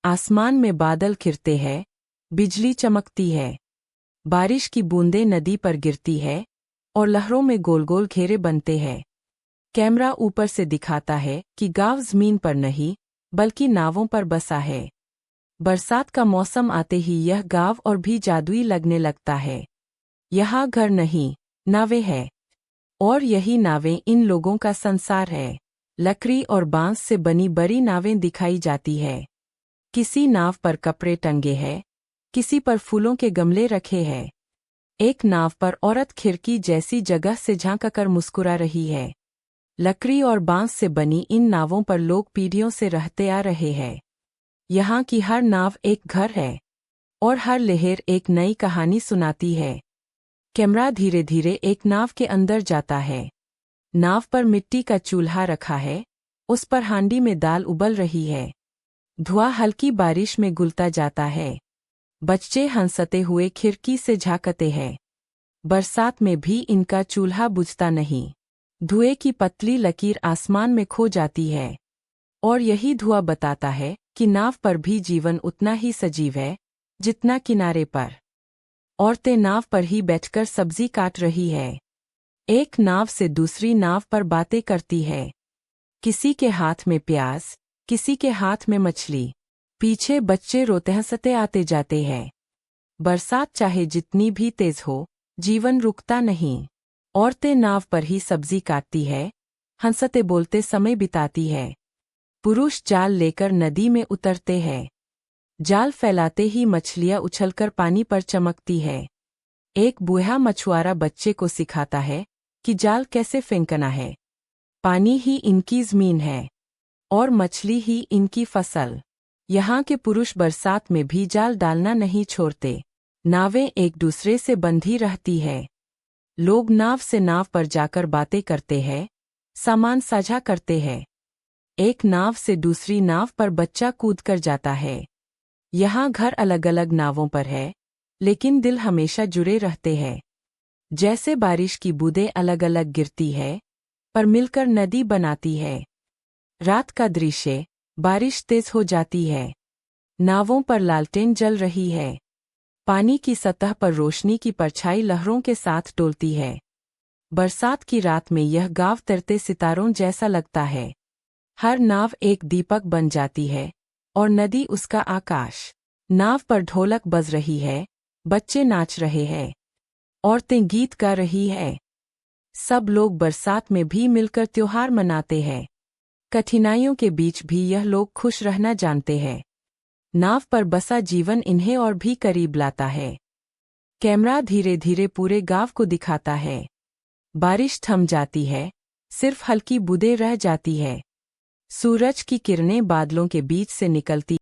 आसमान में बादल घिरते हैं, बिजली चमकती है। बारिश की बूंदें नदी पर गिरती है और लहरों में गोल गोल घेरे बनते हैं। कैमरा ऊपर से दिखाता है कि गाँव जमीन पर नहीं, बल्कि नावों पर बसा है। बरसात का मौसम आते ही यह गाँव और भी जादुई लगने लगता है। यहाँ घर नहीं, नावें हैं। और यही नावें इन लोगों का संसार है। लकड़ी और बांस से बनी बड़ी नावें दिखाई जाती है। किसी नाव पर कपड़े टंगे हैं, किसी पर फूलों के गमले रखे हैं। एक नाव पर औरत खिड़की जैसी जगह से झांककर मुस्कुरा रही है। लकड़ी और बांस से बनी इन नावों पर लोग पीढ़ियों से रहते आ रहे हैं। यहाँ की हर नाव एक घर है और हर लहर एक नई कहानी सुनाती है। कैमरा धीरे धीरे एक नाव के अंदर जाता है। नाव पर मिट्टी का चूल्हा रखा है, उस पर हांडी में दाल उबल रही है। धुआं हल्की बारिश में घुलता जाता है। बच्चे हंसते हुए खिड़की से झांकते हैं। बरसात में भी इनका चूल्हा बुझता नहीं। धुएं की पतली लकीर आसमान में खो जाती है और यही धुआं बताता है कि नाव पर भी जीवन उतना ही सजीव है जितना किनारे पर। औरतें नाव पर ही बैठकर सब्जी काट रही है। एक नाव से दूसरी नाव पर बातें करती है। किसी के हाथ में प्याज, किसी के हाथ में मछली। पीछे बच्चे रोते हंसते आते जाते हैं। बरसात चाहे जितनी भी तेज हो, जीवन रुकता नहीं। औरतें नाव पर ही सब्जी काटती है, हंसते बोलते समय बिताती है। पुरुष जाल लेकर नदी में उतरते हैं। जाल फैलाते ही मछलियां उछलकर पानी पर चमकती है। एक बूढ़ा मछुआरा बच्चे को सिखाता है कि जाल कैसे फेंकना है। पानी ही इनकी जमीन है और मछली ही इनकी फसल। यहाँ के पुरुष बरसात में भी जाल डालना नहीं छोड़ते। नावें एक दूसरे से बंधी रहती है। लोग नाव से नाव पर जाकर बातें करते हैं, सामान साझा करते हैं। एक नाव से दूसरी नाव पर बच्चा कूदकर जाता है। यहाँ घर अलग अलग नावों पर है, लेकिन दिल हमेशा जुड़े रहते हैं। जैसे बारिश की बूंदें अलग अलग गिरती है, पर मिलकर नदी बनाती है। रात का दृश्य, बारिश तेज हो जाती है। नावों पर लालटेन जल रही है। पानी की सतह पर रोशनी की परछाई लहरों के साथ डोलती है। बरसात की रात में यह गाँव तैरते सितारों जैसा लगता है। हर नाव एक दीपक बन जाती है और नदी उसका आकाश। नाव पर ढोलक बज रही है, बच्चे नाच रहे हैं, औरतें गीत गा रही है। सब लोग बरसात में भी मिलकर त्योहार मनाते हैं। कठिनाइयों के बीच भी यह लोग खुश रहना जानते हैं। नाव पर बसा जीवन इन्हें और भी करीब लाता है। कैमरा धीरे धीरे पूरे गांव को दिखाता है। बारिश थम जाती है, सिर्फ हल्की बूंदें रह जाती है। सूरज की किरणें बादलों के बीच से निकलती